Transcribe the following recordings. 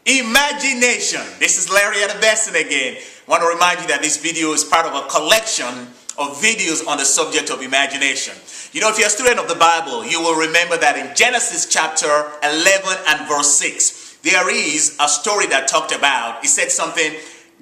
Imagination. This is Larry Adebestin again. I want to remind you that this video is part of a collection of videos on the subject of imagination. You know, if you're a student of the Bible, you will remember that in Genesis chapter 11 and verse 6, there is a story that talked about, it said something,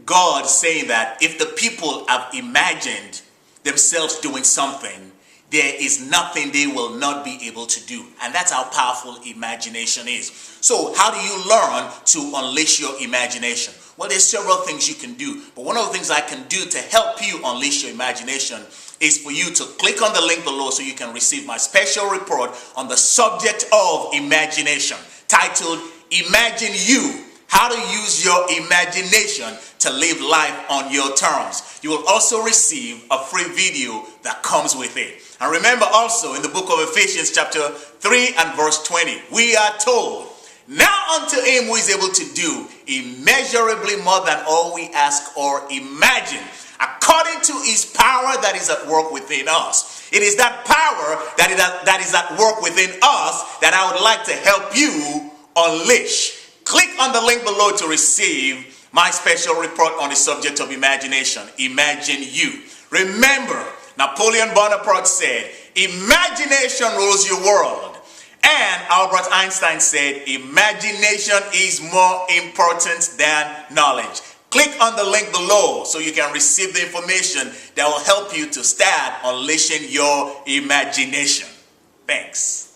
God saying that if the people have imagined themselves doing something, there is nothing they will not be able to do. And that's how powerful imagination is. So how do you learn to unleash your imagination? Well, there's several things you can do. But one of the things I can do to help you unleash your imagination is for you to click on the link below so you can receive my special report on the subject of imagination, titled Imagine You. How to use your imagination to live life on your terms. You will also receive a free video that comes with it. And remember also in the book of Ephesians chapter 3 and verse 20, we are told, now unto him who is able to do immeasurably more than all we ask or imagine, according to his power that is at work within us. It is that power that is at work within us that I would like to help you unleash. Click on the link below to receive my special report on the subject of imagination. Imagine you. Remember, Napoleon Bonaparte said, imagination rules your world. And Albert Einstein said, imagination is more important than knowledge. Click on the link below so you can receive the information that will help you to start unleashing your imagination. Thanks.